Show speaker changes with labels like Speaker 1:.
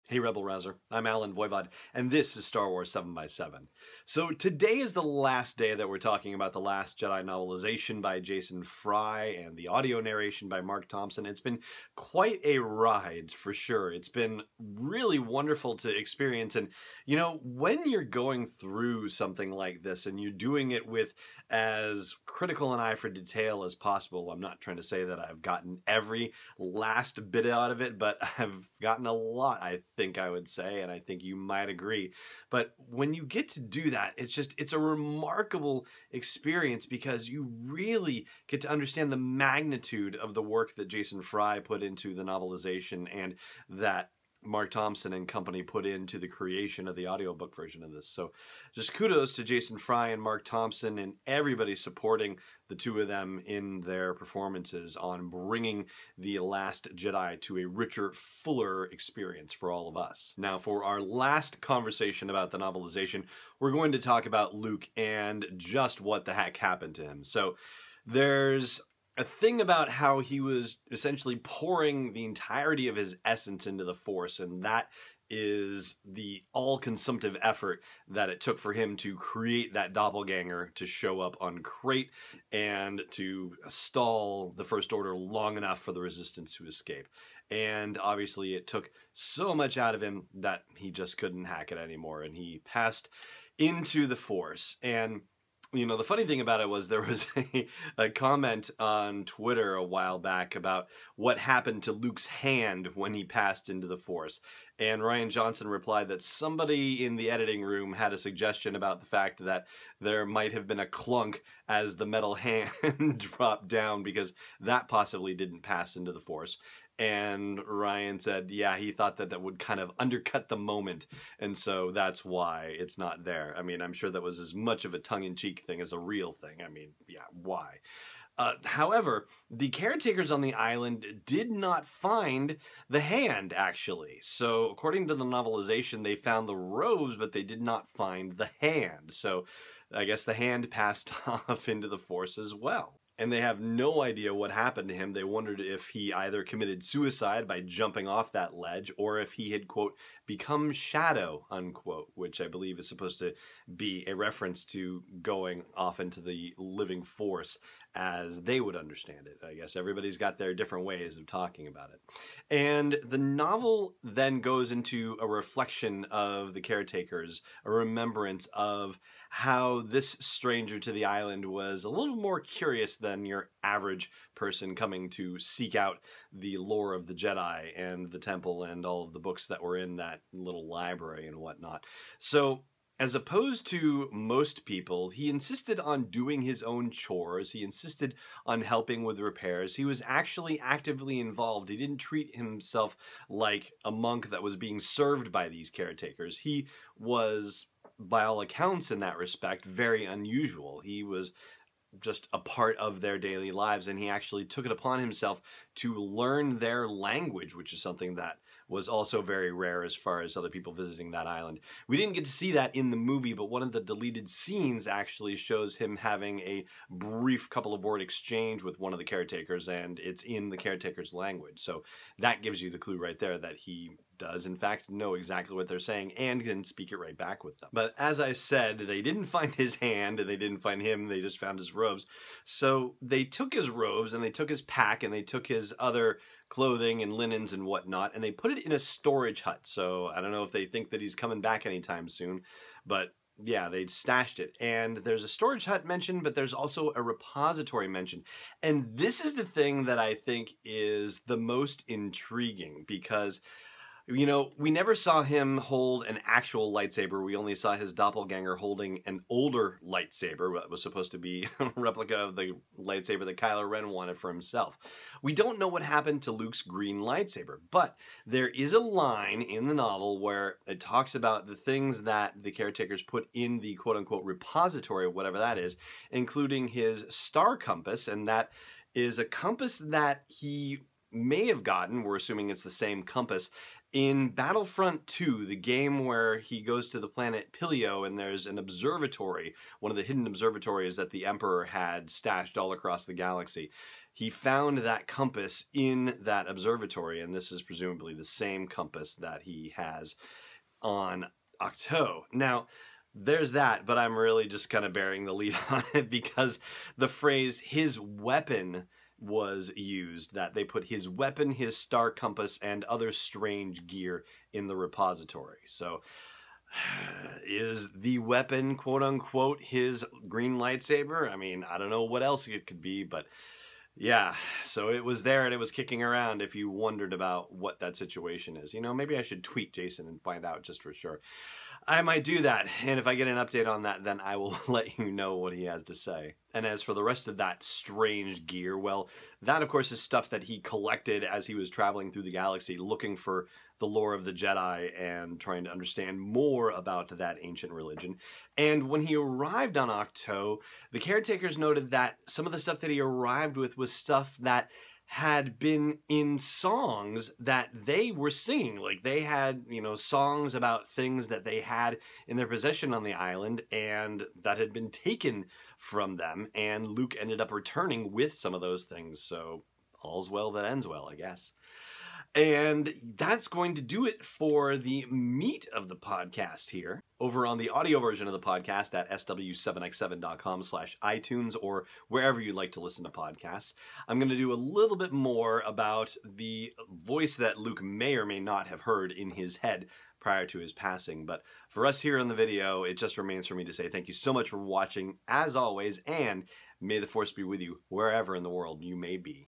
Speaker 1: Hey Rebel Rouser, I'm Alan Voivod, and this is Star Wars 7x7. So today is the last day that we're talking about the Last Jedi novelization by Jason Fry and the audio narration by Mark Thompson. It's been quite a ride, for sure. It's been really wonderful to experience, and you know, when you're going through something like this and you're doing it with as critical an eye for detail as possible, I'm not trying to say that I've gotten every last bit out of it, but I've gotten a lot, I think I would say, and I think you might agree. But when you get to do that, it's a remarkable experience because you really get to understand the magnitude of the work that Jason Fry put into the novelization and that Mark Thompson and company put into the creation of the audiobook version of this. So just kudos to Jason Fry and Mark Thompson and everybody supporting the two of them in their performances on bringing The Last Jedi to a richer, fuller experience for all of us. Now, for our last conversation about the novelization, we're going to talk about Luke and just what the heck happened to him. So there's a thing about how he was essentially pouring the entirety of his essence into the Force, and that is the all-consumptive effort that it took for him to create that doppelganger to show up on Crate and to stall the First Order long enough for the Resistance to escape. And obviously it took so much out of him that he just couldn't hack it anymore, and he passed into the Force. And you know, the funny thing about it was there was a comment on Twitter a while back about what happened to Luke's hand when he passed into the Force. And Ryan Johnson replied that somebody in the editing room had a suggestion about the fact that there might have been a clunk as the metal hand dropped down because that possibly didn't pass into the Force. And Ryan said, yeah, he thought that that would kind of undercut the moment, and so that's why it's not there. I mean, I'm sure that was as much of a tongue-in-cheek thing as a real thing. I mean, yeah, why? However, the caretakers on the island did not find the hand, actually. So, according to the novelization, they found the robes, but they did not find the hand. So, I guess the hand passed off into the Force as well. And they have no idea what happened to him. They wondered if he either committed suicide by jumping off that ledge or if he had, quote, become shadow, unquote, which I believe is supposed to be a reference to going off into the living Force as they would understand it. I guess everybody's got their different ways of talking about it. And the novel then goes into a reflection of the caretakers, a remembrance of how this stranger to the island was a little more curious than your average person coming to seek out the lore of the Jedi and the temple and all of the books that were in that little library and whatnot. So, as opposed to most people, he insisted on doing his own chores. He insisted on helping with repairs. He was actually actively involved. He didn't treat himself like a monk that was being served by these caretakers. He was, by all accounts in that respect, very unusual. He was just a part of their daily lives, and he actually took it upon himself to learn their language, which is something that was also very rare as far as other people visiting that island. We didn't get to see that in the movie, but one of the deleted scenes actually shows him having a brief couple of word exchange with one of the caretakers, and it's in the caretakers' language. So that gives you the clue right there that he does in fact know exactly what they're saying and can speak it right back with them. But as I said, they didn't find his hand and they didn't find him, they just found his robes. So they took his robes and they took his pack and they took his other clothing and linens and whatnot, and they put it in a storage hut. So I don't know if they think that he's coming back anytime soon, but yeah, they'd stashed it. And there's a storage hut mentioned, but there's also a repository mentioned. And this is the thing that I think is the most intriguing because, you know, we never saw him hold an actual lightsaber. We only saw his doppelganger holding an older lightsaber that was supposed to be a replica of the lightsaber that Kylo Ren wanted for himself. We don't know what happened to Luke's green lightsaber, but there is a line in the novel where it talks about the things that the caretakers put in the quote-unquote repository, whatever that is, including his star compass, and that is a compass that he may have gotten, we're assuming it's the same compass, in Battlefront 2, the game where he goes to the planet Pilio and there's an observatory, one of the hidden observatories that the Emperor had stashed all across the galaxy. he found that compass in that observatory, and this is presumably the same compass that he has on Ahch-To. Now, there's that, but I'm really just kind of bearing the lead on it because the phrase "his weapon" was used, that they put his weapon, his star compass, and other strange gear in the repository. So, is the weapon, quote unquote, his green lightsaber? I mean, I don't know what else it could be, but yeah, so it was there and it was kicking around if you wondered about what that situation is. You know, maybe I should tweet Jason and find out just for sure. I might do that, and if I get an update on that, then I will let you know what he has to say. And as for the rest of that strange gear, well, that of course is stuff that he collected as he was traveling through the galaxy looking for the lore of the Jedi and trying to understand more about that ancient religion. And when he arrived on Ahch-To, the Caretakers noted that some of the stuff that he arrived with was stuff that had been in songs that they were singing. Like, they had, you know, songs about things that they had in their possession on the island and that had been taken from them, and Luke ended up returning with some of those things. So all's well that ends well, I guess. And that's going to do it for the meat of the podcast here. Over on the audio version of the podcast at sw7x7.com/iTunes or wherever you'd like to listen to podcasts, I'm going to do a little bit more about the voice that Luke may or may not have heard in his head prior to his passing. But for us here on the video, it just remains for me to say thank you so much for watching, as always, and may the Force be with you wherever in the world you may be.